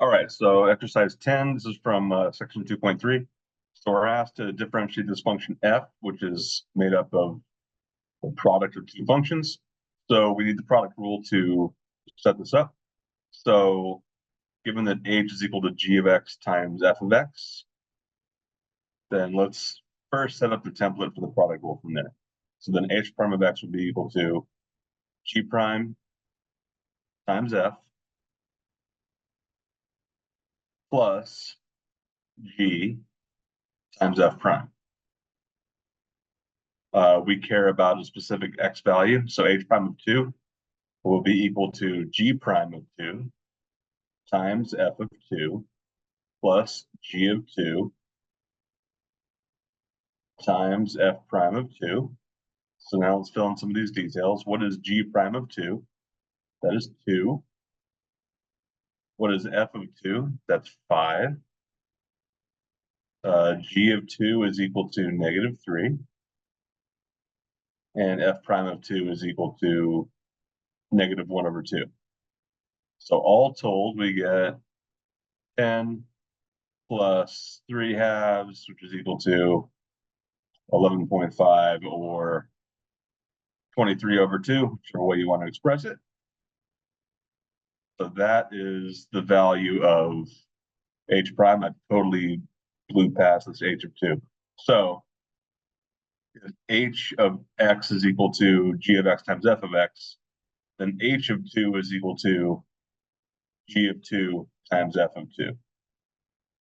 All right, so exercise 10, this is from section 2.3. So we're asked to differentiate this function f, which is made up of a product of two functions. So we need the product rule to set this up. So given that h is equal to g of x times f of x, then let's first set up the template for the product rule from there. So then h prime of x would be equal to g prime times f plus g times f prime. We care about a specific x value, so h prime of 2 will be equal to g prime of 2 times f of 2 plus g of 2 times f prime of 2. So now let's fill in some of these details. What is g prime of 2? That is 2. What is f of 2? That's 5. G of 2 is equal to -3. And f prime of 2 is equal to -1/2. So all told, we get 10 plus 3/2, which is equal to 11.5, or 23/2, whichever way you want to express it. So that is the value of h prime. I totally blew past this h of 2. So if h of x is equal to g of x times f of x, then h of 2 is equal to g of 2 times f of 2.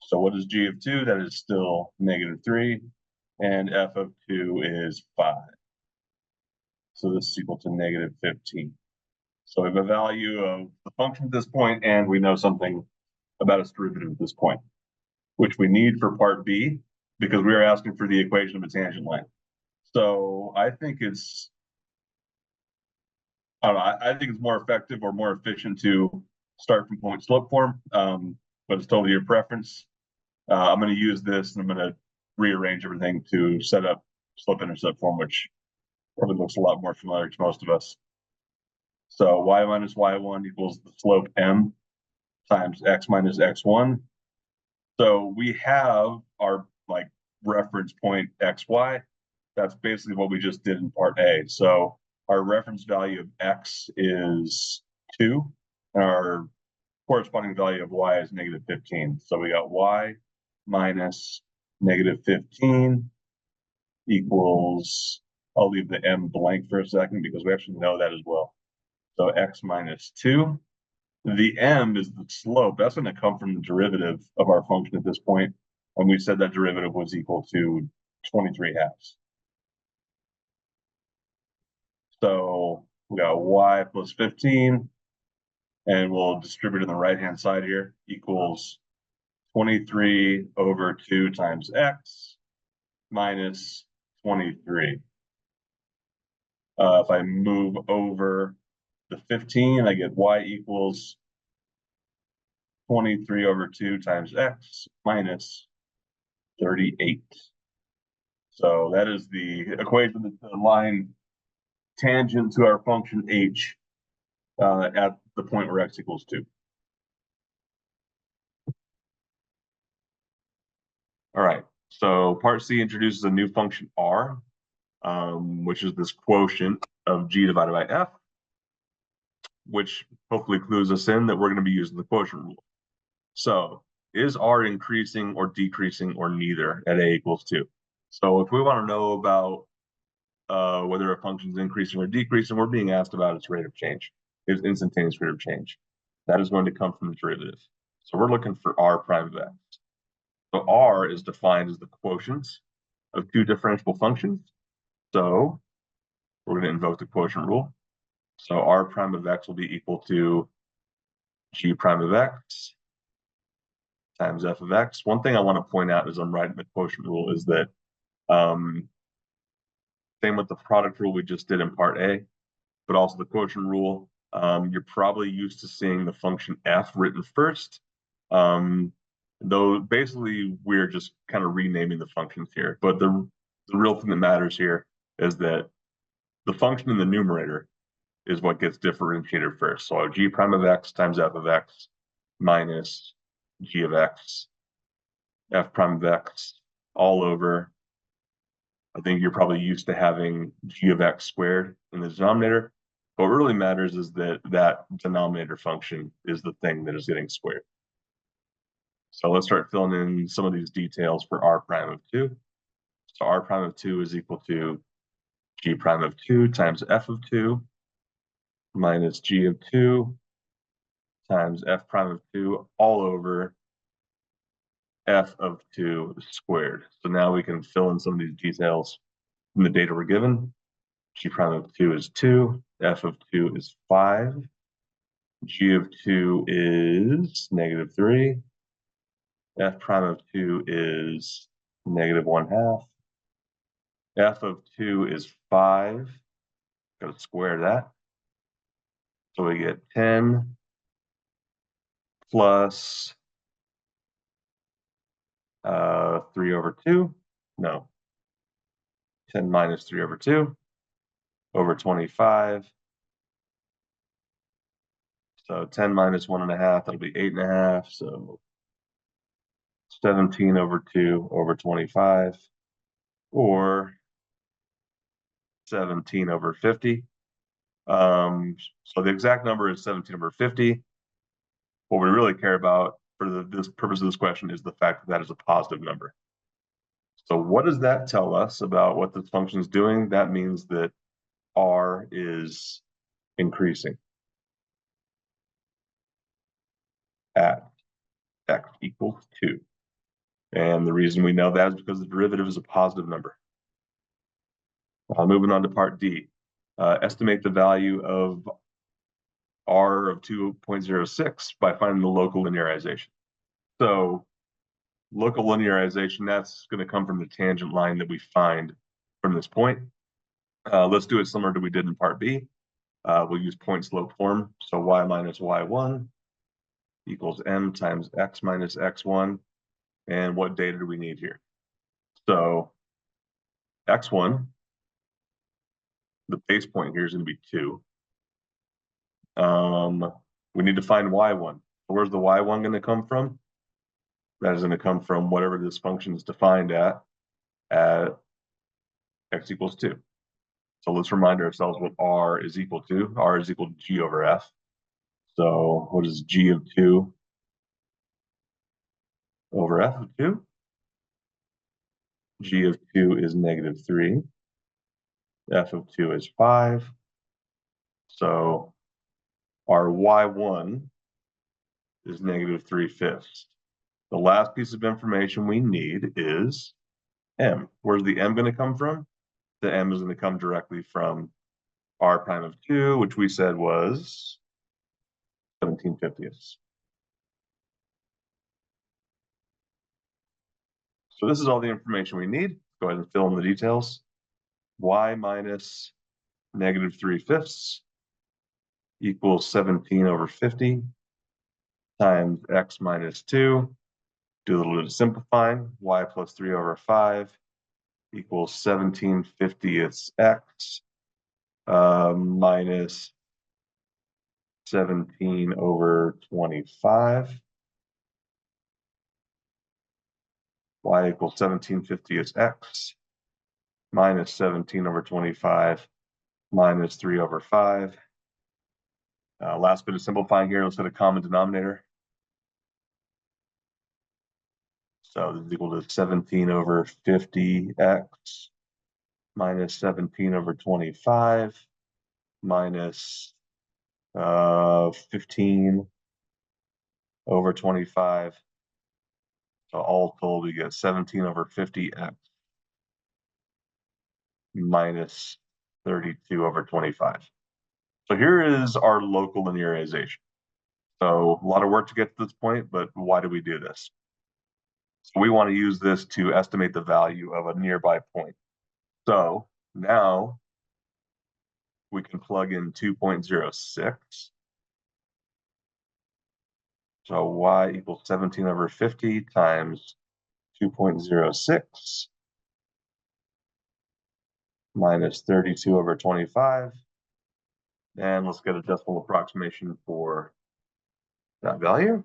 So what is g of 2? That is still -3, and f of 2 is 5. So this is equal to -15. So we have a value of the function at this point, and we know something about its derivative at this point, which we need for part B, because we are asking for the equation of a tangent line. So I think it's, I don't know, I think it's more effective or more efficient to start from point slope form, but it's totally your preference. I'm going to use this, and I'm going to rearrange everything to set up slope intercept form, which probably looks a lot more familiar to most of us. So y minus y1 equals the slope m times x minus x1. So we have our reference point xy. That's basically what we just did in part A. So our reference value of x is 2, and our corresponding value of y is -15. So we got y minus -15 equals, I'll leave the m blank for a second because we actually know that as well. So x minus 2. The m is the slope. That's going to come from the derivative of our function at this point. And we said that derivative was equal to 23/2. So we got y plus 15, and we'll distribute on the right-hand side here, equals 23/2 times x minus 23. If I move over the 15, I get y equals 23/2 times x minus 38. So that is the equation that's the line tangent to our function h at the point where x equals 2. All right, so part C introduces a new function r, which is this quotient of g divided by f, which hopefully clues us in that we're going to be using the quotient rule. So is r increasing or decreasing or neither at a equals 2? So if we want to know about whether a function is increasing or decreasing, we're being asked about its rate of change, its instantaneous rate of change. That is going to come from the derivative. So we're looking for r prime of x. So r is defined as the quotient of two differentiable functions. So we're going to invoke the quotient rule. So r prime of x will be equal to g prime of x times f of x. One thing I want to point out as I'm writing the quotient rule is that same with the product rule we just did in part A, but also the quotient rule. You're probably used to seeing the function f written first. Though basically we're just kind of renaming the functions here. But the real thing that matters here is that the function in the numerator is what gets differentiated first. So g prime of x times f of x minus g of x, f prime of x, all over. I think you're probably used to having g of x squared in the denominator. What really matters is that that denominator function is the thing that is getting squared. So let's start filling in some of these details for r prime of 2. So r prime of 2 is equal to g prime of 2 times f of 2 minus g of 2 times f prime of 2 all over f of 2 squared. So now we can fill in some of these details from the data we're given. G prime of 2 is 2, f of 2 is 5, g of 2 is negative 3, f prime of 2 is negative 1/2, f of 2 is 5, got to square that. So we get 10 plus 3 over 2, no, 10 minus 3 over 2 over 25. So 10 minus 1.5, that'll be 8.5. So 17 over 2 over 25, or 17 over 50. So the exact number is 17 over 50. What we really care about for this purpose of this question is the fact that that is a positive number. So what does that tell us about what this function is doing? That means that r is increasing at x equals 2. And the reason we know that is because the derivative is a positive number. Moving on to part D. Estimate the value of r of 2.06 by finding the local linearization. So local linearization, that's going to come from the tangent line that we find from this point. Let's do it similar to what we did in part B. We'll use point slope form. So y minus y1 equals m times x minus x1. And what data do we need here? So x1, the base point here is going to be 2. We need to find y1. Where's the y1 going to come from? That is going to come from whatever this function is defined at x equals 2. So let's remind ourselves what r is equal to. R is equal to g over f. So what is g of 2 over f of 2? G of 2 is negative 3. F of 2 is 5. So our y1 is negative 3/5. The last piece of information we need is m. Where's the m going to come from? The m is going to come directly from r prime of 2, which we said was 17/50. So this is all the information we need. Go ahead and fill in the details. Y minus negative 3/5 equals 17 over 50 times x minus 2. Do a little bit of simplifying. Y plus 3 over 5 equals 17/50 x minus 17 over 25. Y equals 17/50 x minus 17 over 25 minus 3 over 5. Last bit of simplifying here, let's hit a common denominator. So this is equal to 17 over 50x minus 17 over 25 minus 15 over 25. So all told, we get 17 over 50x minus 32 over 25. So here is our local linearization. So a lot of work to get to this point, but why do we do this? So we want to use this to estimate the value of a nearby point. So now we can plug in 2.06. So y equals 17 over 50 times 2.06 minus 32 over 25. And let's get a decimal approximation for that value.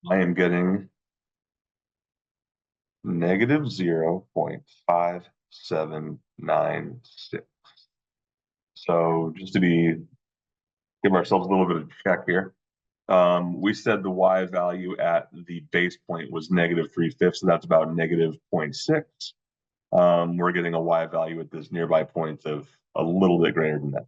I am getting negative 0.5796. So just to give ourselves a little bit of check here. We said the y value at the base point was negative 3/5, so that's about negative 0.6. We're getting a y value at this nearby point of a little bit greater than that.